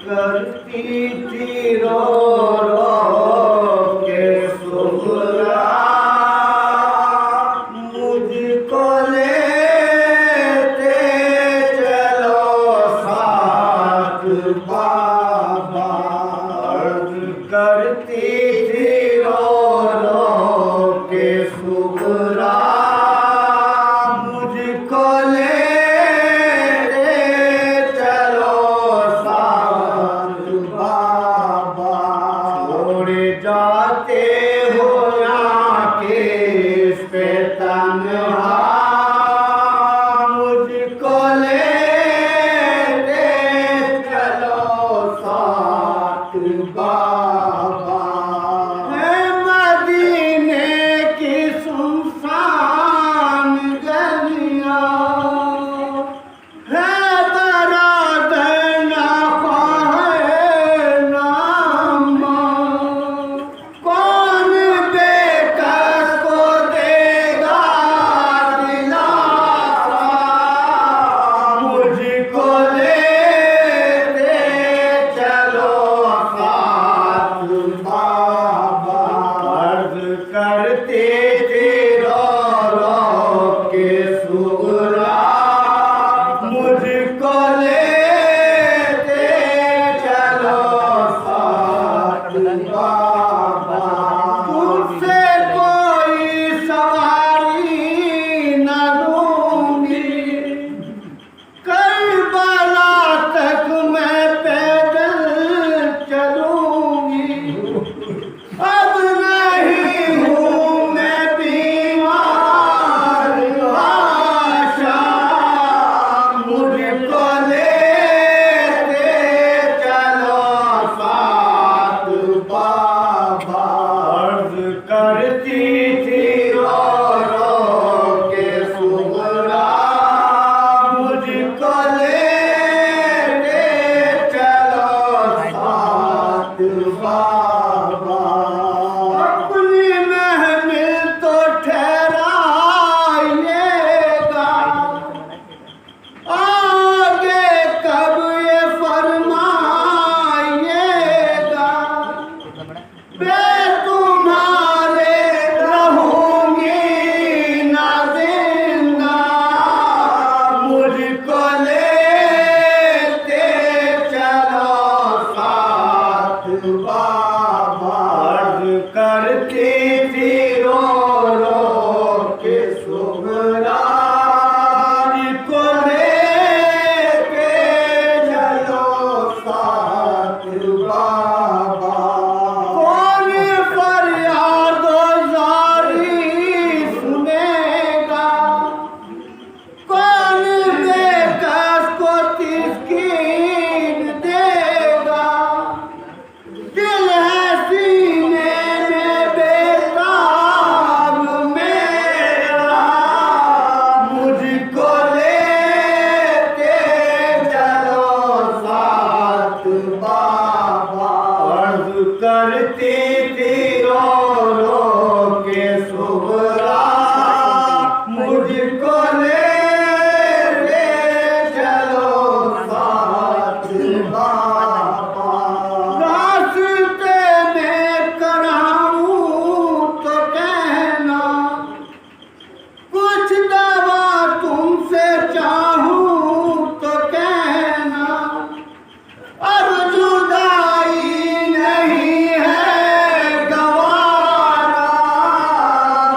کرتی تھی رو رو کے سغرا مجھ کو لیتے چلو ساتھ بابا عرض کرتی تھی رو رو کے سغرا مجھ کو جاتے ہو یا کس پہ تنہا مجھ کو لیتے چلو ساتھ بابا ہے مدینے کی سنسان گلیاں کو لیتے چلو ساتھ بابا راستے میں کراؤں تو کہنا کچھ دوا تم سے چاہوں تو کہنا اب جدائی نہیں ہے گوارا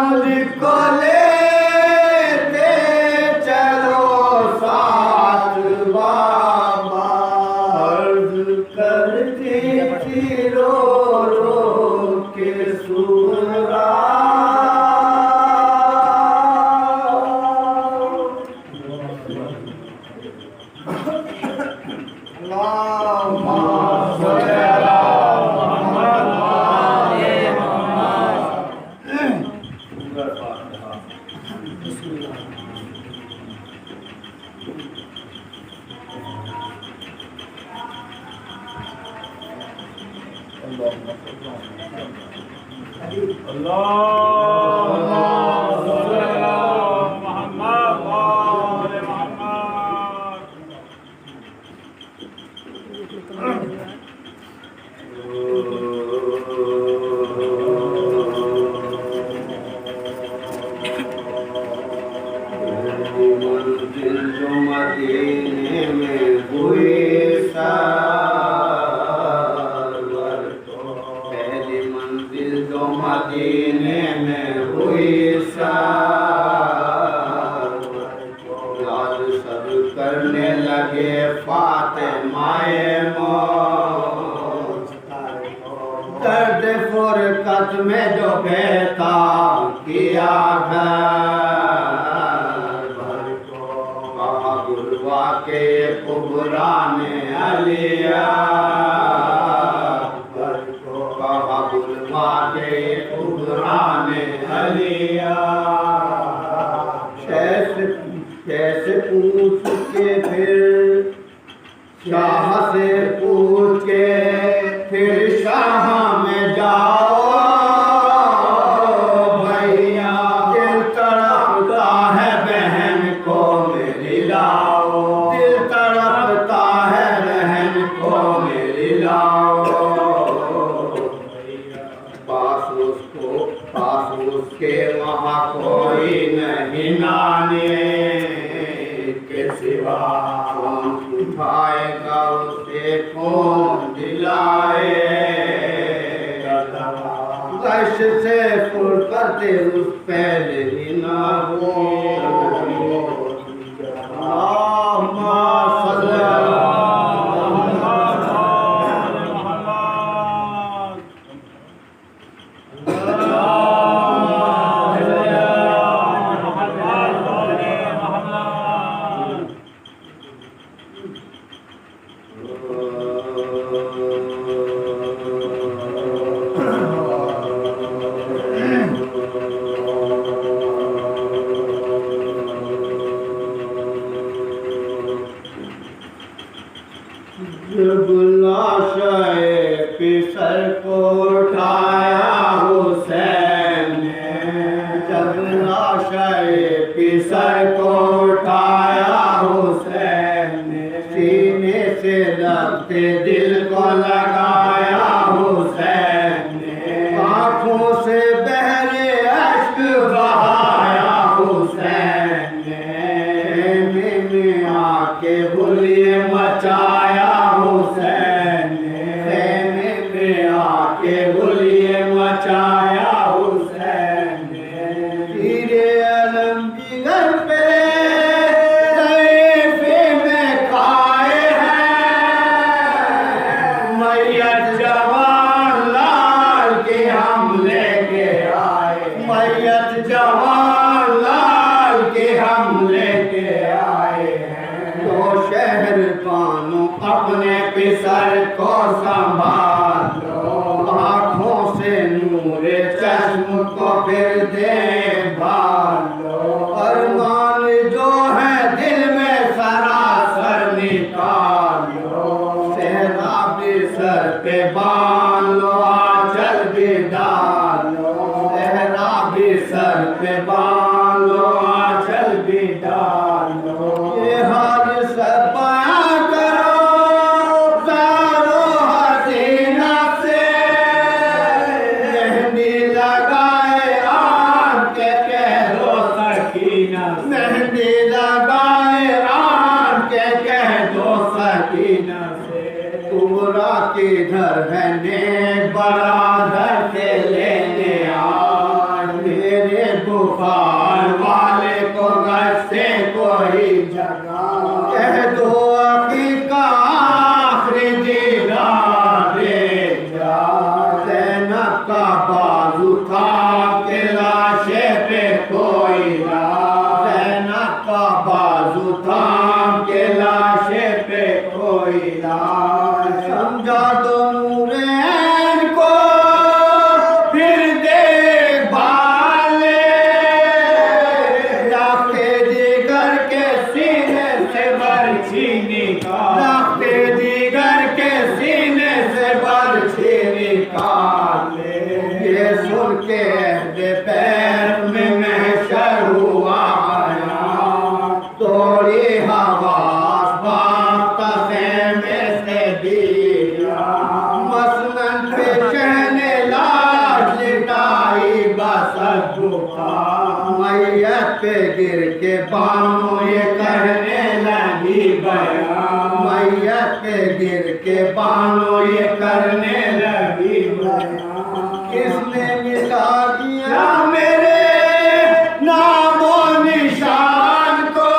مجھ کو لیتے چلو ساتھ بابا عرض کرتی تھی رو رو کے سورا منزل جو مدینے میں ہوئی سرور پہلی منزل جو مدینے میں ہوئی سرور یاد سب کرنے لگے فاطمہ موت درد فرقت میں جو بہتا کیا کے قبران علیہ کہا بلوا کے قبران علیہ کیسے پوچھ کے پھر شاہ سے پوچھ کے پھر شاہ میں جاؤ بھیا دل تڑپتا ہے بہن کو میری لاؤ دل تڑپتا ہے بہن کو میری لاؤ پاس اس کے وہاں کوئی نہیں نانے کے سوا کون اٹھائے گا اسے کون دلائے غش سے فرقت اس پہلے ہی نہ ہو جب لاشِ پسر کو اٹھایا حسین نے جب لاشِ پسر کو اٹھایا حسین نے سینے سے لگتے دل کو لگایا حسین نے آنکھوں سے بہرے اشک بہایا حسین نے میں آ کے بلیے مچایا حسین نے خیمے میں آ کے بلیے مچایا حسین نے تیر علم جگر پہ طیفے میں کھائے ہیں میت جوان لال کے ہم لے کے آئے میت جوان لال کے ہم لے کے آئے ہیں تو شہر بانو اپنے پسر کو سنبھالو آنکھوں سے نور چشم کو پھر دیکھالو ارمان جو ہے دل میں سراسر نکالو سہرابی سر پہ باندھ لو آنچل بھی ڈالو سہرابی سر پہ باندھ لو آنچل بھی ڈالو یہ حال سب بیاں کرو زارو حسینہ سے مہندی لگائے آن کے کہہ دو سکینہ مہندی لگائے آن کے کہہ دو سکینہ سے پورا کدھر ہے نیک برادر سے لینے آن میرے بخار والے کو گھر سے کوئی جگہ کہہ دو عقیقہ آخری دیدار دے جا زینب کا بازو تھا کہ لاشے پہ کوئی لا زینب کا بازو تھا کہ لاشے پہ کوئی لا سمجھا دو نورین کو پھر دیکھ بھالے رکھتے دیگر کے سینے سے برچھی نکال رکھتے دیگر کے سینے سے برچھی نکال یہ سن کے عہد پیر میں محشر ہوا بیان توڑی حواس باقتا خیمے سے دیا مسنن پہ شہنے لاج لٹائی بسد بکا میت پہ گر کے بانو یہ کہنے لگی بیان میت پہ گر کے بانو یہ کرنے لگی بیان کس نے مٹا دیا میرے نام و نشان کو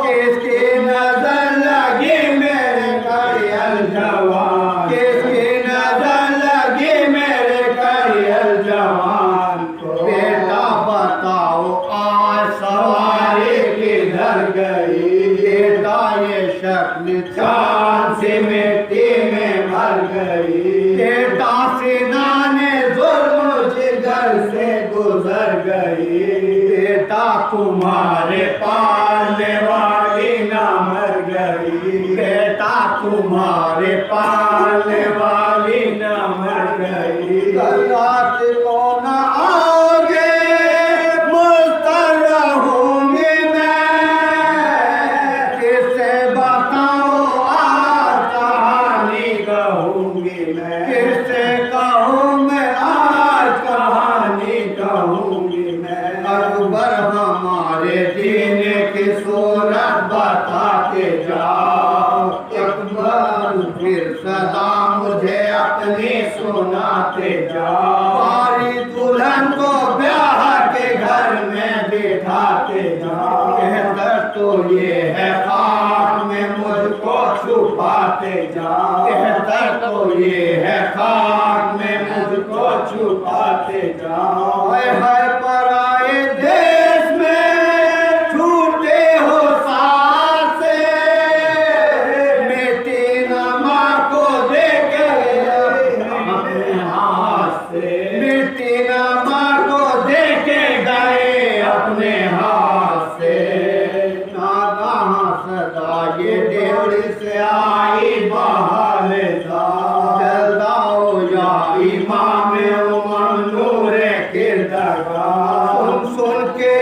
کس کی نظر لگی میرے کریل جوان کس کی نظر لگی میرے کریل جوان کو بیٹا بتاؤ آج سواری کدھر گئی بیٹا یہ شکل چاند سے مٹی میں بھر گئی بیٹا سینان ظلم جگر سے گزر گئی بیٹا تمہارے پالنے والی نہ مر گئی بیٹا تمہارے پالنے والی نہ مر گئی رات کو نہ آگے مستر رہوں گی میں کس سے بتاؤں آج کہانی کہوں گی میں کس سے کہوں میں آج کہانی کہوں گی میں اکبر ہمارے دین کی صورت بتاتے جاؤ اکبر پھر صدا مجھے اپنی سناتے جاؤ ہماری دلہن کو بیاہ کے گھر میں بٹھاتے جاؤ کہہ تو یہ ہے خاک میں مجھ کو چھپاتے جاؤ کہہ تو یہ ہے خاک میں مجھ کو چھپاتے جاؤ ہائے پرائے دیش میں چھوٹے ہو ساتھ سے میٹی نہ ماں کو دے کے اپنے ہاتھ سے میٹی نہ ماں کو دے کے گئے اپنے ہاتھ سے ناگہاں صدا یہ ڈیوڑی سے آئی بہال جلداؤ یا امام عمر نور کردگار سن کے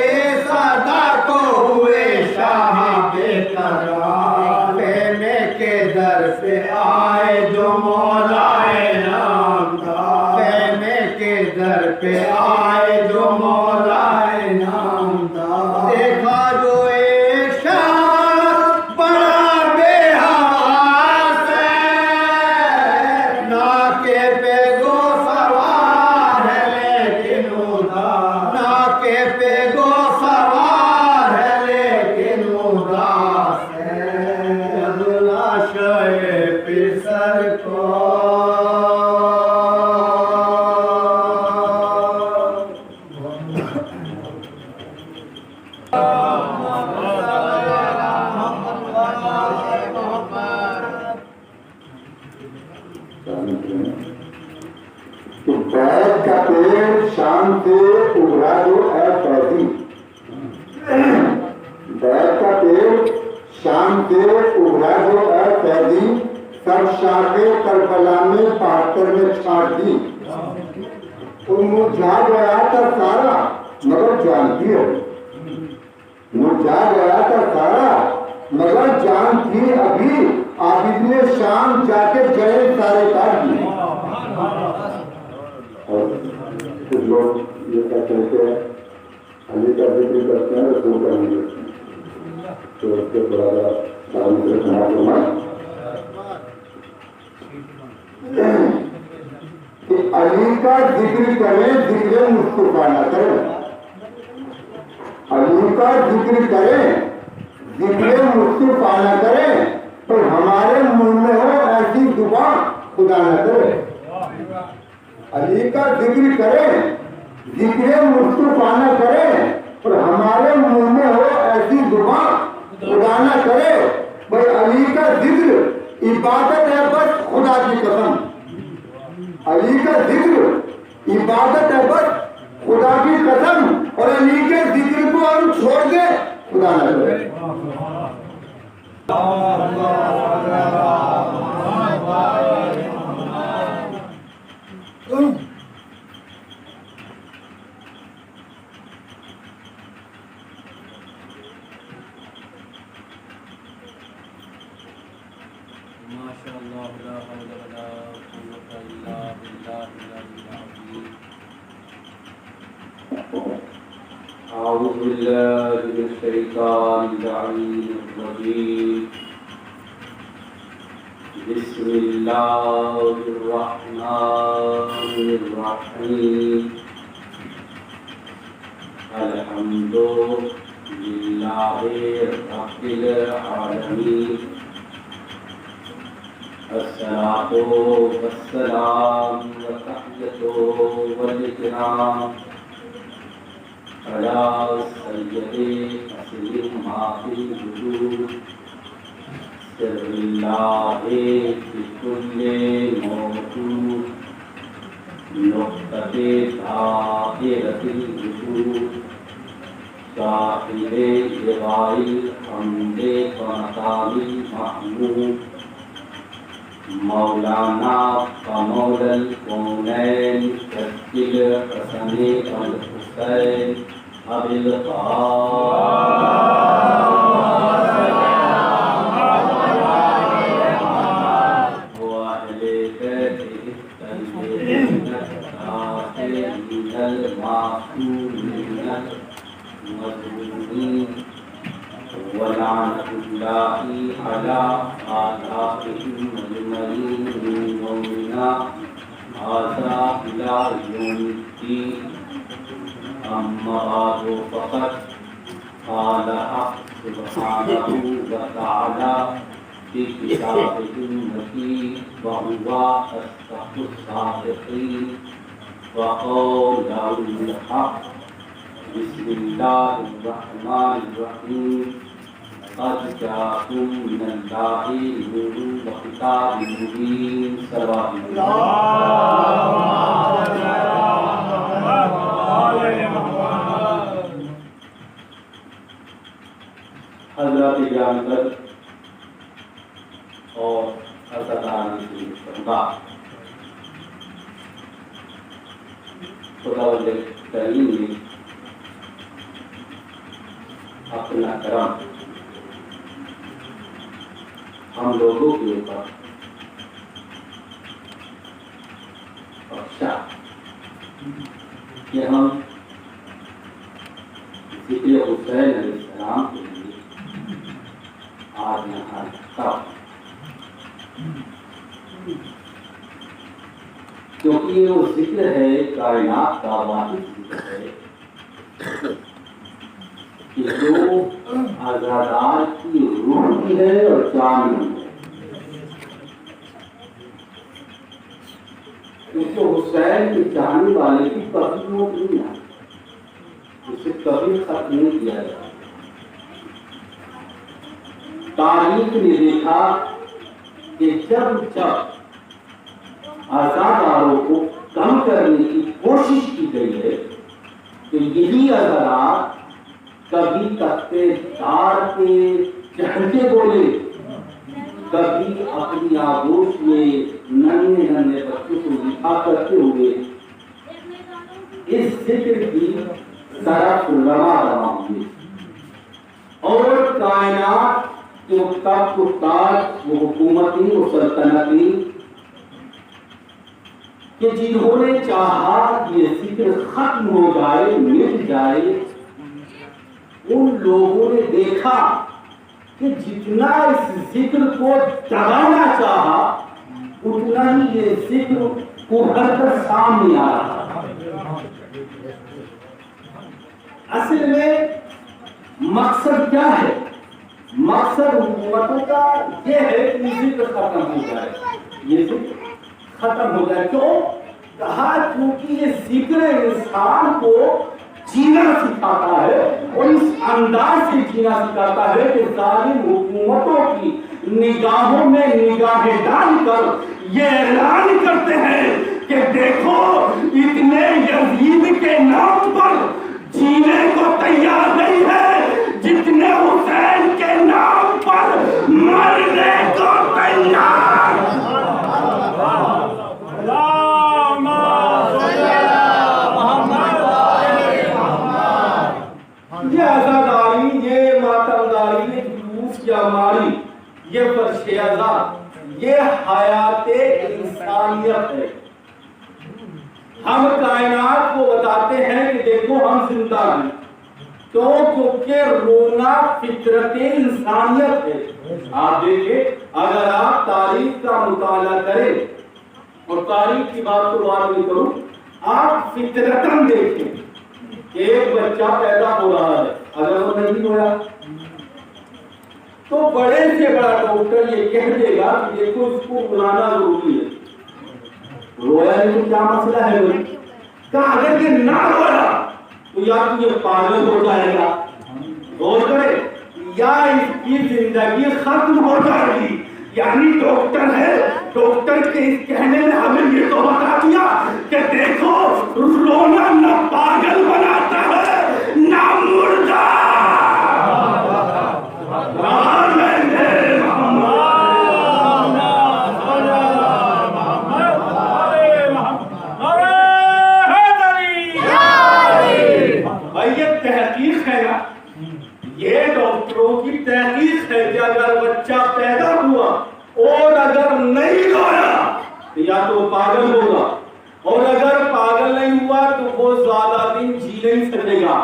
صدا کو ہوئے شاہ بے قرار خیمے کے در سے آئے جو مولائے نامدار خیمے کے در پہ آئے جو مولائے نامدار دیکھا جو ایک شخص بڑا بے حواس ہے ناکے پہ گو سوار ہے لیکن اداس ناکے پہ گو سوار ہے لیکن اداس ہے جب لاشے پسر کو تو بیت کا پیڑ شام سے ابھرا دو اے فیضی بیت کا پیڑ شام سے ابھرا دو اے فیضی سب شاخیں کربلا میں 72 میں چھاٹ دی تو مرجھا گیا تھا سارا مگر جانتی ہے بجھا گیا تھا سارا، مگر جان تھی ابھی عابد نے شام جا کے جلے سارے کاٹ دیے۔ اور کچھ لوگ یہ کیا کہتے ہیں، علی کا ذکر کرتے ہیں رسول کا نہیں کرتے ہیں، تو اس کے تھوڑا سا تعلق سے سنا فرمائیں کہ علی کا ذکر کریں ذکر مصطفیٰ نہ کریں، علی کا ذکر کریں ذکر مصطفیٰ نہ کریں، پر ہمارے منہ میں ہو ایسی زبان خدا نہ کرے۔ علی کا ذکر کریں ذکر مصطفیٰ نہ کریں، پر ہمارے منہ میں ہو ایسی زبان خدا نہ کرے۔ بھائی علی کا ذکر عبادت ہے بس خدا کی قسم، علی کا ذکر عبادت ہے بس خدا کی قسم، اور علی کے ذکر کو ہم چھوڑ دیں خدا نہ کرے۔ أعوذ بالله من الشيطان الرجيم. بسم الله الرحمن الرحيم. الحمد لله رب العالمين. الصلاة والسلام والتحية والإكرام على سيد أصل ما في الوجود سر الله في كل موجود نقطة دائرة الوجود صاحب لواء الحمد ومقام المحمود مولانا ومولى الكونين كالسل حسن الحسين أبي القاسم وأهل بيته الطيبين الطاهرين المعصومين المظلومين ولعنة الله على أعدائهم أجمعين من يومنا هذا إلى يوم الدين. أما بعد فقد قال حق سبحانه وتعالى في كتابه المجيد وهو أصدق الصادقين وقوله الحق. بسم الله الرحمن الرحيم. قد جاءكم من الله نور وكتاب مبين. صلوات حضرات جانکر اور حضرتان کی خطبہ خداوند کریم نے اپنا کرم ہم لوگوں کے اوپر بخشا کہ ہم ذکر حسین علیہ السلام کے لیے آج یہاں رکھا، کیونکہ یہ وہ ذکر ہے کائنات کا واحد ذکر ہے کہ جو آزادار کی روح بھی ہے اور جان بھی ہے. کیونکہ حسین کے چاہنے والے کی کبھی موت نہیں آئی، اسے کبھی ختم نہیں کیا جائے. تاریخ نے دیکھا کہ جب آزاداروں کو کم کرنے کی کوشش کی گئی ہے تو یہی آزادار کبھی تختے دار کے چہتے بولے، کبھی اپنی آغوش میں ننھے ننھے بچوں کو لکھا کرتے ہوئے اس ذکر کی طرف رواں ہوئے کائنات کے وہ تخت و تاج، وہ حکومتی، وہ سلطنتی کہ جنہوں نے چاہا یہ ذکر ختم ہو جائے، مٹ جائے، ان لوگوں نے دیکھا کہ جتنا اس ذکر کو دبانا چاہا اتنا ہی یہ ذکر ابھر کر سامنے آ رہا۔ اصل میں مقصد کیا ہے؟ مقصد حکومتوں کا یہ ہے کہ یہ ذکر ختم ہو جائے، یہ ذکر ختم ہو جائے۔ کیوں؟ کہا کیونکہ یہ ذکر انسان کو جینا سکھاتا ہے اور اس انداز سے جینا سکھاتا ہے کہ ظالم حکومتوں کی نگاہوں میں نگاہیں ڈال کر یہ اعلان کرتے ہیں کہ دیکھو اتنے یزید کے نام پر جینے کو تیار نہیں ہے جتنے حسین کے نام پر مرنے کو تیار۔ یہ عزاداری، یہ ماتمداری، یہ جلوس یا ماری، یہ فرش عزا، یہ حیات انسانیت ہے۔ ہم کائنات کو بتاتے ہیں کہ دیکھو ہم زندہ ہیں، کیونکہ رونا فطرت انسانیت ہے۔ آپ دیکھیں، اگر آپ تاریخ کا مطالعہ کریں، اور تاریخ کی بات تو بعد میں کروں، آپ فطرتاً دیکھیں ایک بچہ پیدا ہو رہا ہے، اگر وہ نہیں ہوا تو بڑے سے بڑا ڈاکٹر یہ کہہ دے گا کہ دیکھو اس کو بلانا ضروری ہے۔ رویا نہیں تو کیا مسئلہ ہے؟ کہا اگر یہ نہ رویا تو یا تو یہ پاگل ہو جائے گا، غور کرے، یا اس کی زندگی ختم ہو جائے گی۔ یعنی ڈاکٹر ہے، ڈاکٹر کے اس کہنے میں ہمیں یہ تو بتا دیا کہ دیکھو رونا نہ پاگل بناتا ہے نہ مردہ۔ بھائی یہ تحقیق ہے نا، یہ ڈاکٹروں کی تحقیق ہے کہ اگر بچہ پیدا ہوا اور اگر نہیں رویا تو یا تو پاگل ہوگا، اور اگر پاگل نہیں ہوا تو وہ زیادہ دن جی نہیں سکے گا۔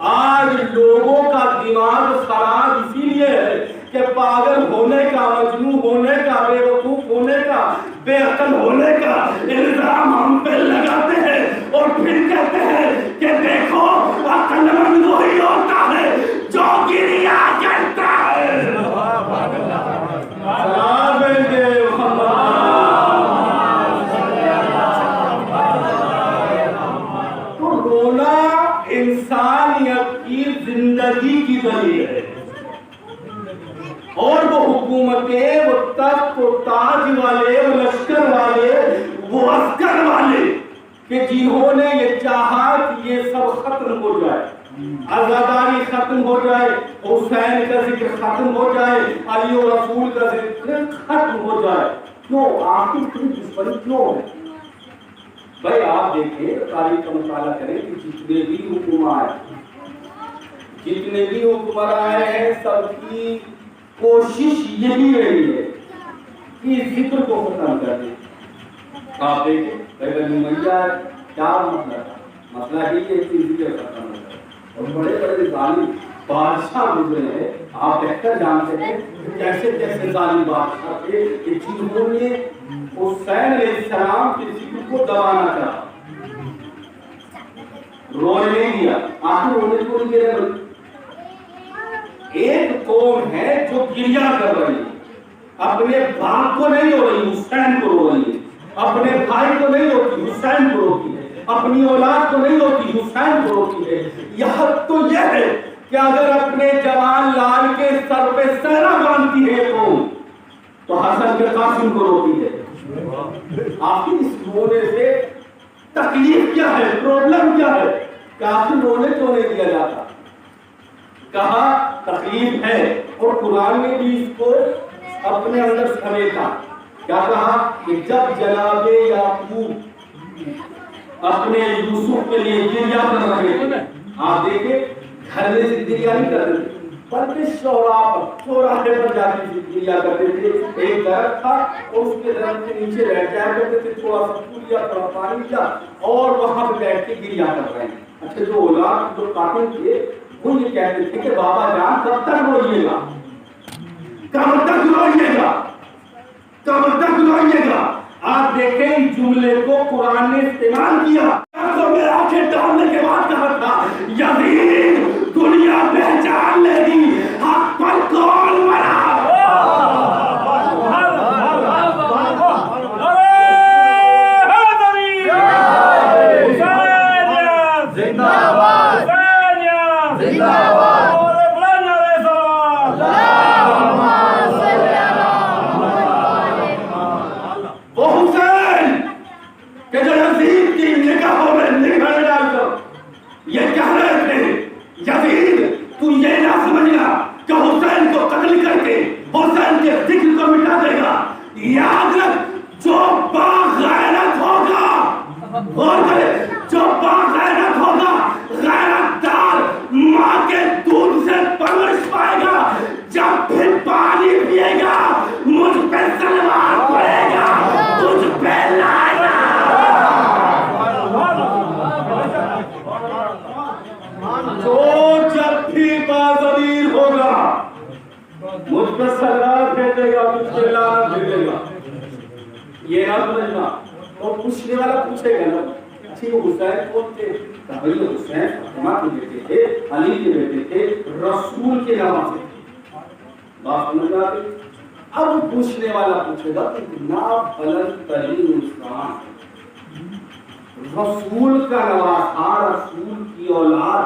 آج لوگوں کا دماغ خراب اسی لیے ہے کہ پاگل ہونے کا، مجنون ہونے کا، بے وقوف ہونے کا، بے عقل ہونے کا الزام ہم پہ لگاتے ہیں اور پھر کہتے ہیں کہ دیکھو عقل مند وہی ہوتا ہے جو گریا کرتا ہے۔ سلام دے محمد۔ تو رونا انسانیت کی زندگی کی دلیل ہے، اور وہ حکومتیں، وہ تخت و تاج والے، وہ لشکر والے، وہ عسکر والے کہ جنہوں نے یہ چاہا کہ یہ سب ختم ہو جائے، عزاداری ختم ہو جائے، حسین کا ذکر ختم ہو جائے، علی و رسول کا ذکر ختم ہو جائے۔ کیوں؟ آخر اتنی دشمنی کیوں ہے؟ بھائی آپ دیکھیں، تاریخ کا مطالعہ کریں کہ جتنے بھی حکمراں آئے ہیں سب کی کوشش یہی رہی ہے کہ ذکر کو ختم کر دیں۔ آپ دیکھیں اگر نمائیہ کیا مسئلہ تھا، مسئلہ ہی کہ ذکر ختم ہو جائے، اور بڑے بڑے ظالم بادشاہ گزرے ہیں، آپ بہتر جانتے ہیں کیسے کیسے ظالم بادشاہ تھے کہ جنہوں نے حسین علیہ السلام کے ذکر کو دبانا چاہا، رونے نہیں دیا۔ آخر رونے کو نہیں دے رہے۔ ایک قوم ہے جو گریہ کر رہی ہے، اپنے باپ کو نہیں رو رہی، حسین کو رو رہی ہے، اپنے بھائی کو نہیں روتی، حسین کو روتی ہے، اپنی اولاد کو نہیں روتی، حسین کو روتی ہے۔ یہ حد تو یہ ہے کہ اگر اپنے جوان لال کے سر پہ سہرا باندھتی ہے تو حسن کے قاسم کو روتی ہے۔ آخر اس رونے سے تکلیف کیا ہے، پرابلم کیا ہے کہ آخر رونے کیوں نہیں دیا جاتا؟ کہا تکلیف ہے، اور قرآن نے بھی اس کو اپنے اندر سمیٹا۔ کیا کہا کہ جب جناب یعقوب اپنے یوسف کے لیے گریہ کر رہے تھے، آپ دیکھیں گھر میں سے گریہ نہیں کر رہے تھے، بلکہ چوراہے پر جاتی لیا کرتے تھے. ایک درخت تھا اور اس کے درخت کے نیچے بیٹھ جایا کرتے تھے, تھوڑا سا پھول لیا, تھوڑا پانی لیا اور وہاں پہ بیٹھ کے گریا کر رہے ہیں. اچھا جو اولاد جو قاتل تھے وہ یہ کہتے تھے کہ بابا جان کب تک روئیے گا, کب تک روئیے گا, کب تک روئیے گا. آپ دیکھیں اس جملے کو قرآن نے استعمال کیا. تو میں آنکھیں ڈالنے کے بعد کہا تھا یزید دنیا پہچان لے گی حق پر کون مرا. یہ نہ سمجھنا. اور پوچھنے والا پوچھے گا نا اچھی وہ حسین کون تھے, بھائی حسین فاطمہ کے بیٹے تھے, علی کے بیٹے تھے, رسول کے نام سے. بات سمجھ آ گئی. اب پوچھنے والا پوچھے گا کہ اتنا بلند ترین انسان رسول کا نواسا, رسول کی اولاد,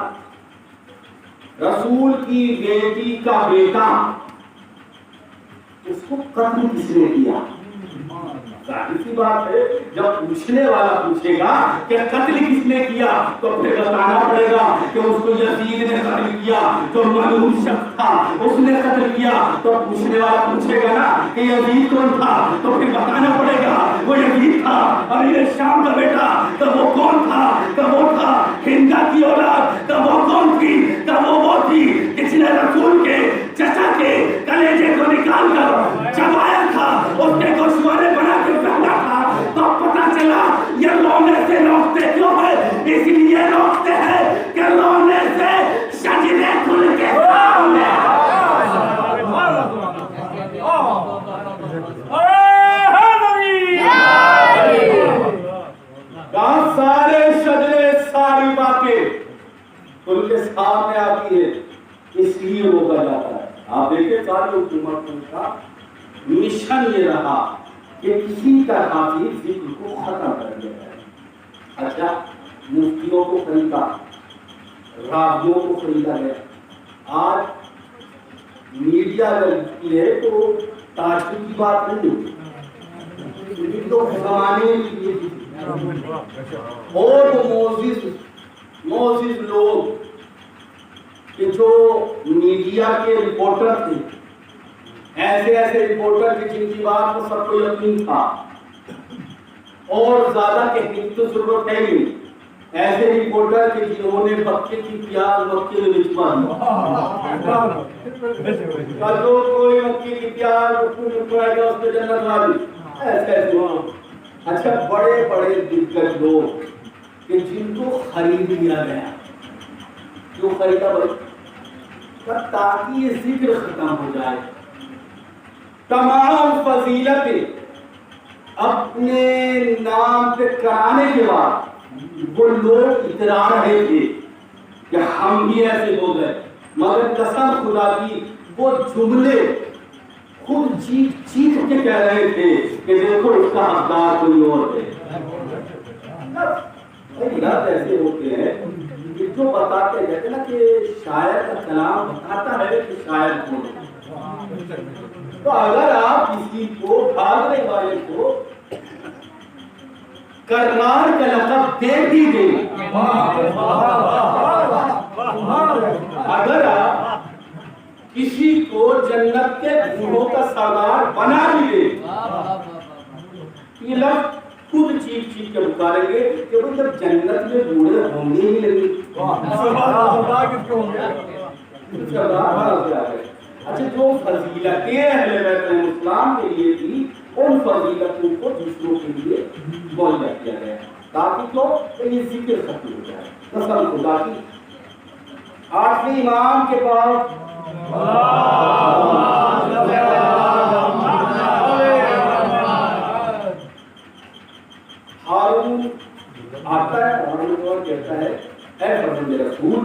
رسول کی بیٹی کا بیٹا, اس کو قتل کس نے کیا؟ ظاہر سی بات ہے جب پوچھنے والا پوچھے گا کہ قتل کس نے کیا تو پھر بتانا پڑے گا کہ اس کو یزید نے قتل کیا, جو ملعون شخص تھا اس نے قتل کیا. تو پوچھنے والا پوچھے گا نا کہ یزید کون تھا تو پھر بتانا پڑے گا وہ یزید تھا. امیر شام کا بیٹا تو وہ کون تھا, تو وہ تھا ہندا کی اولاد, تو وہ کون تھی, تو وہ تھی جس نے رسول کے چچا کے کلیجے کو نکال کر چبایا تھا, اس کے گوشوارے بنا کے پہنا تھا. تو پتا چلا یہ رونے سے روکتے کیوں ہے, اس لیے روکتے ہیں کہ رونے سے شجرے کھل کے سامنے سارے شجرے ساری باتیں کھل کے سامنے آتی ہے, اس لیے روکا جاتا ہے. آپ دیکھیں ساری حکومت کا مشن یہ رہا کہ کسی طرح کی ذکر کو ختم کر دیا جائے. اچھا مفتیوں کو خریدا, راویوں کو خریدا گیا. آج میڈیا اگر ہے تو تعجب کی بات نہیں ہوتی, تو زمانے کی اور وہ معزز لوگ کہ جو میڈیا کے رپورٹر تھے, ایسے رپورٹر تھے جن کی بات کو سب کو یقین تھا اور زیادہ کہنے کی تو ضرورت ہے نہیں. ایسے رپورٹر کہ جنہوں نے مکے کی پیاز مکے میں بچوا دیا. جو کوئی مکے کی پیاز بچوائے گا اس میں جنت والی ایسے. اچھا بڑے دلکش لوگ کہ جن کو خرید لیا گیا, جو خریدا تاکہ یہ ذکر ختم ہو جائے. تمام فضیلتیں اپنے نام پہ کرانے کے بعد وہ لوگ اترا رہے تھے کہ ہم بھی ایسے لوگ ہیں, مگر قسم خدا کی وہ جملے خود چیخ کے کہہ رہے تھے کہ دیکھو اس کا حقدار کوئی اور ہے. ایسے ہوتے ہیں جو بتاتے ہیں نا کہ شاعر کا کلام بتاتا ہے کہ شاعر کون ہے. تو اگر آپ کسی کو بھاگنے والے کو کرار کا لقب دے بھی دیں, اگر آپ کسی کو جنت کے بوڑھوں کا سردار بنا بھی دیں, یہ لفظ خود چیخ کے پکاریں گے کہ وہ جب جنت میں بوڑھے ہوں گے ہی نہیں. اچھا جو فضیلتیں اہل بیت اسلام کے لیے تھی ان فضیلتوں کو دوسروں کے لیے موجہ کیا گیا تاکہ کیوں یہ ذکر ختم ہو جائے. قسم خدا کی آٹھویں امام کے پاس ہارون آتا ہے. ہارون کہتا ہے اے فرزند رسول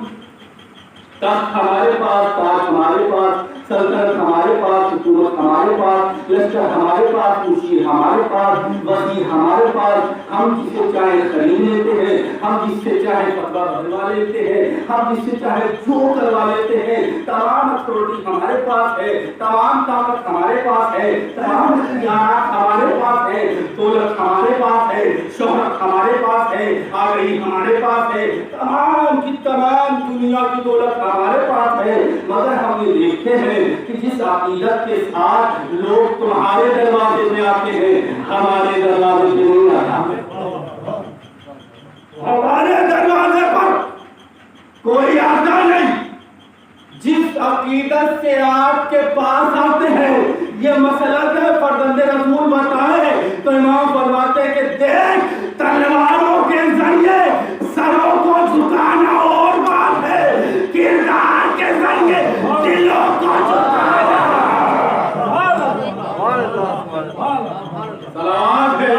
تخت ہمارے پاس، تاج ہمارے پاس، سلطنت ہمارے پاس، حکومت ہمارے پاس، لشکر ہمارے پاس، مشیر ہمارے پاس، وزیر ہمارے پاس، ہم جس سے چاہے خرید لیتے ہیں، ہم جس سے چاہے فتویٰ بدلوا لیتے ہیں، ہم جس سے چاہے جو کروا لیتے ہیں. تمام اتھارٹی ہمارے پاس ہے، تمام طاقت ہمارے پاس ہے، تمام اختیارات ہمارے پاس ہے، دولت ہمارے پاس ہے، شہرت ہمارے پاس ہے، آگئی ہمارے پاس ہے، تمام کی تمام دنیا کی دولت ہمارے پاس ہے. مگر ہم یہ دیکھتے ہیں کہ جس عقیدت کے ساتھ لوگ تمہارے دروازے میں آتے ہیں ہمارے دروازے میں نہیں آتا. ہمارے دروازے پر کوئی آتا نہیں. جس عقیدت سے آپ کے پاس آتے ہیں یہ مسئلہ کہ فرزند رسول بتائے تو امام فرماتے ہیں کہ دیکھ تلواروں کے ذریعے سروں کو جھکانا اور بات ہے، کردار کے ذریعے دلوں کو جھکانا. سلام ہے.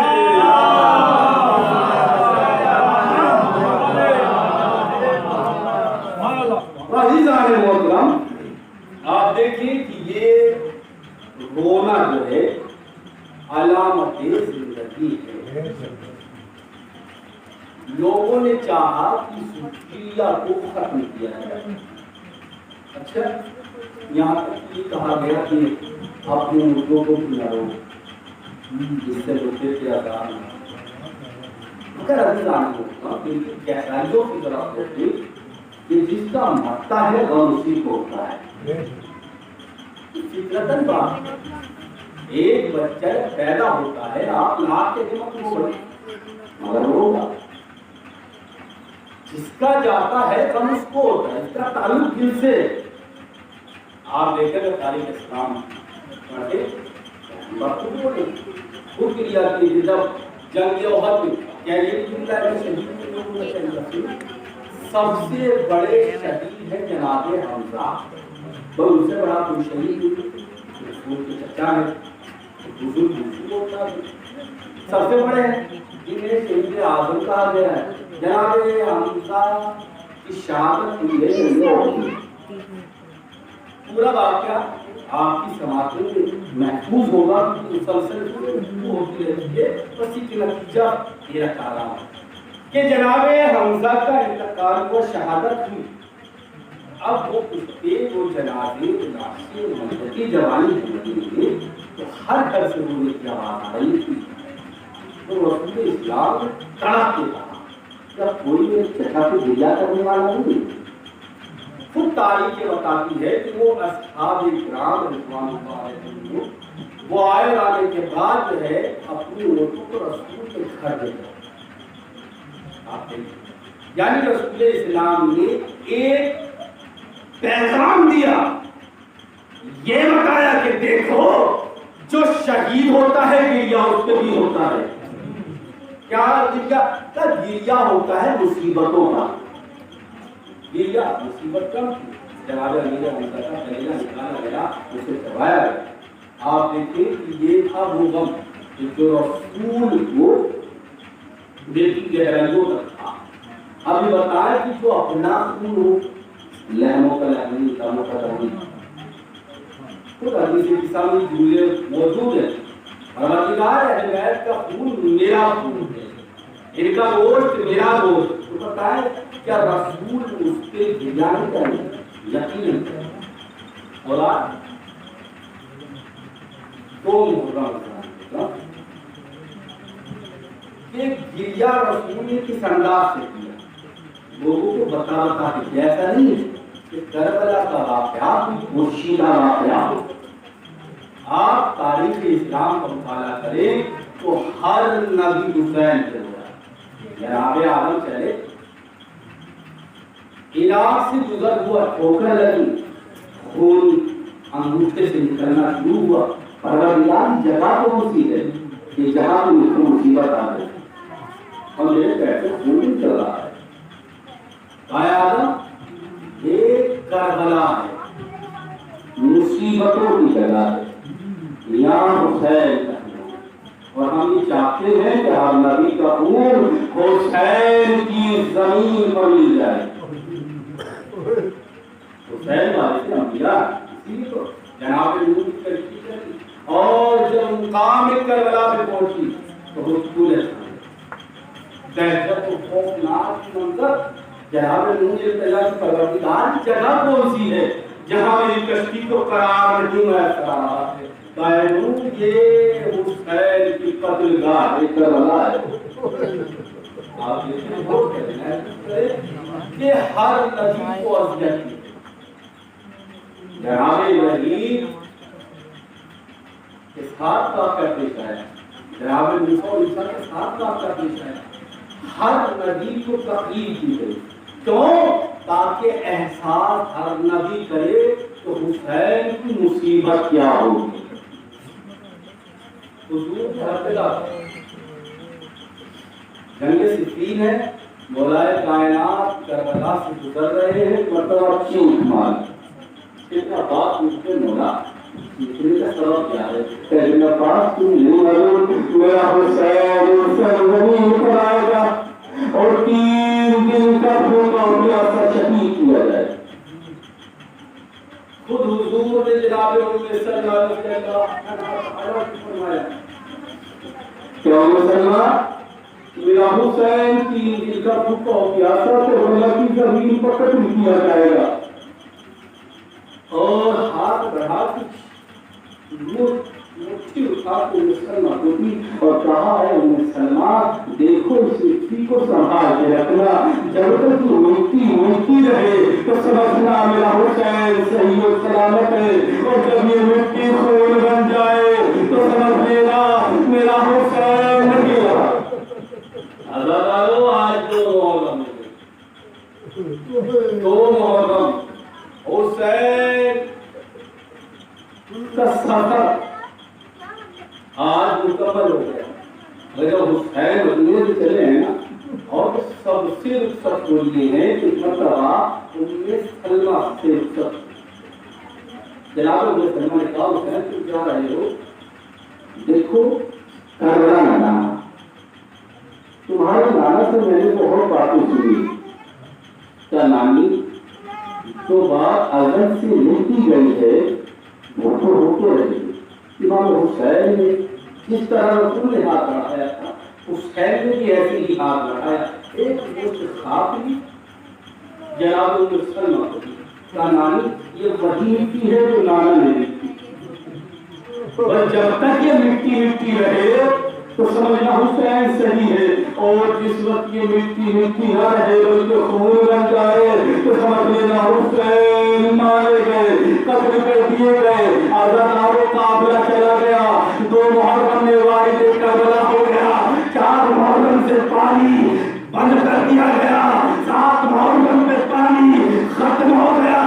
عزیزان محترم آپ دیکھیں کہ یہ رونا جو ہے علامت زندگی ہے. لوگوں نے چاہا کہ صوفیہ کو ختم کیا جائے. اچھا یہاں تک یہ کہا گیا کہ اپنے مردوں کو سنارو جس سے روتے تھے آزاد. مگر عزیزان محترم گہرائیوں کی طرف ہوتے کہ جس کا مرتا ہے غم اسی کو ہوتا ہے. فطرتاً بات ایک بچہ پیدا ہوتا ہے آپ لاکھ کے دماغ کو بڑھے مگر ہوگا. جس کا جاتا ہے غم اس کو ہوتا ہے، اس کا تعلق دل سے. آپ دیکھیں گے تاریخ اسلام پڑھے خود کریا کی جب جنگ احد میں کیا یہ جملہ ہے شہید سب سے بڑے شہید ہے جناب حمزہ. بہت ان سے بڑا کوئی شہید رسول کے چچا ہے، حضور ہوتا ہے سب سے بڑے ہیں جنہیں شہید اعظم کہا گیا ہے. جناب حمزہ کی شہادت ہوئی. پورا واقعہ آپ کی سماعتوں میں محفوظ ہوگا مسلسل ہوتی رہتی ہے. اسی کے نتیجہ یہ رکھا رہا کہ جناب حمزہ کا انتقال و شہادت ہوئی. اب وہ کتے وہ جناب ناشی منطقی جوانی ہوئی تو ہر گھر سے رونے کی آواز آ رہی تھی. تو رسول اسلام تڑپ کے کہا جب کوئی میرے چچا کو گریا کرنے والا نہیں. خود تاریخ بتاتی ہے کہ وہ اصحاب کرام رضوان اللہ علیہم وہ آئے آنے کے بعد جو ہے اپنی عورتوں کو رسول کے گھر لے گئے. یعنی رسول اسلام نے ایک پیغام دیا، یہ بتایا کہ دیکھو جو شہید ہوتا ہے گریا اس پہ بھی ہوتا ہے. کیا گریا ہوتا ہے مصیبتوں کا. گریا مصیبت کم تھی جناب امیر حمزہ کا کلیجہ نکالا گیا اسے کروایا گیا. آپ دیکھیں کہ یہ تھا وہ غم جو رسول کو دیکھی گہرائیوں تک تھا. ابھی بتایا کہ جو اپنا خون ہو لہموں کا لہمی کاموں کا لہمی خود حدیث کی سامنے جملے موجود ہیں. پروردگار اہل بیت کا خون میرا خون ہے، ان کا گوشت میرا گوشت. تو بتائیں کیا رسول اس کے گریا نہیں کریں؟ یقین کریں. اور آج دو محرم کہ گریا رسول نے کس انداز سے کیا لوگوں کو بتا بتا کے. ایسا نہیں ہے کہ کربلا کا واقعہ پوشیدہ واقعہ. آپ تاریخ اسلام کا مطالعہ کریں تو ہر نبی حسین سے ہوا ہے. جناب آدم چلے عراق سے گزر ہوا ٹھوکر لگی خون انگوٹھے سے نکلنا شروع ہوا. پروردگار جگہ کون سی ہے کہ جہاں تم کو مصیبت آ گئی اور میرے پیسے خون چل رہا ہے. آدم ایک کربلا ہے, مصیبتوں کی جگہ ہے, یہاں حسین کا. اور ہم یہ چاہتے ہیں کہ ہر نبی کا خون حسین کی زمین پر مل جائے. حسین والے انبیاء اسی کو جناب نور کی ترقی کری, اور جب مقام کربلا پہ پہنچی تو حضور دہشت و خوفناک منظر. جناب نور اللہ کی پروردگار کی جگہ کون سی ہے جہاں میری کشتی کو قرار نہیں میسر آ رہا ہے. یہ حسین کی قتل گاہ کربلا ہے. آپ یہ ہر نبی کو اذیت کی. جناب ابراہیم کے ساتھ کا پیش آیا, جناب موسیٰ عیسیٰ کے ساتھ کا پیش آیا. ہر نبی کو تکلیف دی گئی. کیوں؟ تاکہ احساس ہر نبی کرے تو حسین کی مصیبت کیا ہوگی. حضور جنگ صفین ہے, مولائے کائنات کربلا سے گزر رہے ہیں, مرتبہ چونک مار اتنا بات مجھ پہ مولا اتنے کا سبب کیا ہے. پہلے پاس تم نہیں معلوم میرا حسین سرزمین پر آئے گا اور 3 دن کا بھوکا اور پیاسا شہید کیا جائے. خود حضور نے جناب میں صلی اللہ علیہ وسلم فرمایا کہ مسلمان میرا حسین 3 دن کا بھوکا اور پیاسا تو اللہ کی زمین پر قتل کیا جائے گا. اور ہاتھ بڑھا کے مٹھی اٹھا کے مسلمہ کو دی اور کہا ہے مسلمان دیکھو اس مٹی کو سنبھال کے رکھنا, جب تک یہ مٹی رہے تو سمجھنا میرا حسین صحیح و سلامت ہے, اور جب یہ مٹی خون بن جائے تو سمجھ لینا میرا حسین نہیں رہا. آج 2 محرم حسین کا سفر آج مکمل ہو گیا. جب حسین مدینے سے چلے ہیں نا, اور سب سے رخصت ہو لیے ہیں کہ مرتبہ ام سلمہ سے رخصت. جناب ام سلمہ نے کہا حسین تم جا رہے ہو, دیکھو کربلا نانا, تمہارے نانا سے میں نے بہت باتیں سنی. کیا نانی جو بات اذن سے لکھی گئی ہے وہ تو ہوتے رہے. امام حسین نے جس طرح رسول نے ہاتھ بڑھایا تھا حسین نے بھی ایسے ہی ہاتھ بڑھایا. ایک دوست خواب لی جناب سلمہ کو دی, کہا نانی یہ وہی مٹی ہے جو نانا نے دی, بس جب تک یہ مٹی رہے تو سمجھنا حسین صحیح ہے, اور جس وقت یہ مٹی نہ رہے بلکہ خون بن جائے تو سمجھ لینا حسین مارے گئے, قتل کر دیے گئے. آزاد قافلہ چلا گیا, 2 محرم میں واحد کربلا ہو گیا, 4 محرم سے پانی بند کر دیا گیا, 7 محرم میں پانی ختم ہو گیا.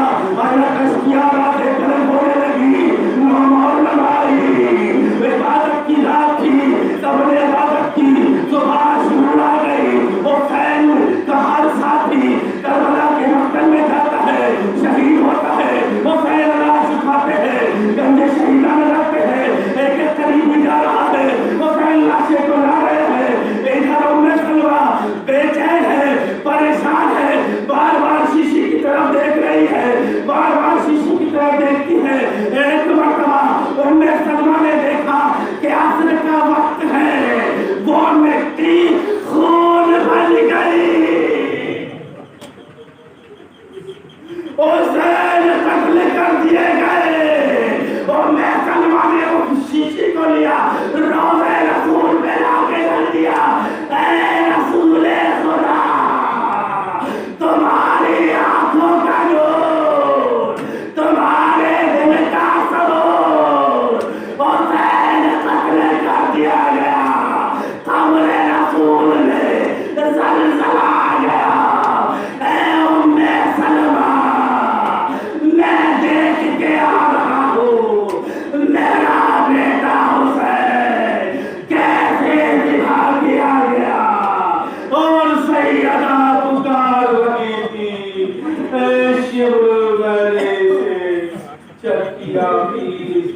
کشتیاں راتیں قلم ہونے لگی, 9 محرم آئی, عبادت کی رات تھی, سب نے عبادت کی, صبح شروع آ گئی. حسین کا ہر ساتھی کربلا کے مقتل میں جاتا ہے, شہید ہوتا ہے. حسین لاش اٹھاتے ہیں, گندے شہیدان جاتے ہیں, ایک قریب جا رہا ہے, حسین لاشیں کو لا رہے ہیں. ادھر ام سلمہ بے چین ہے, پریشان ہے, بار بار شیشے کی طرف دیکھ رہی ہے, بار بار شیشے کی طرف دیکھتی ہے. ایک مرتبہ ام سلمہ نے دیکھا کہ عصر کا وقت ہے, وہ مٹی خون بن گئی. حسین قتل کر دیے گئے, اور میں سلمہ نے اس شیشے کو لیا, روضہ رسول پہ لا کے رکھ دیا. اے رسول خدا, تمہاری آنکھوں کا نور, تمہارے دل کا سرور, peace.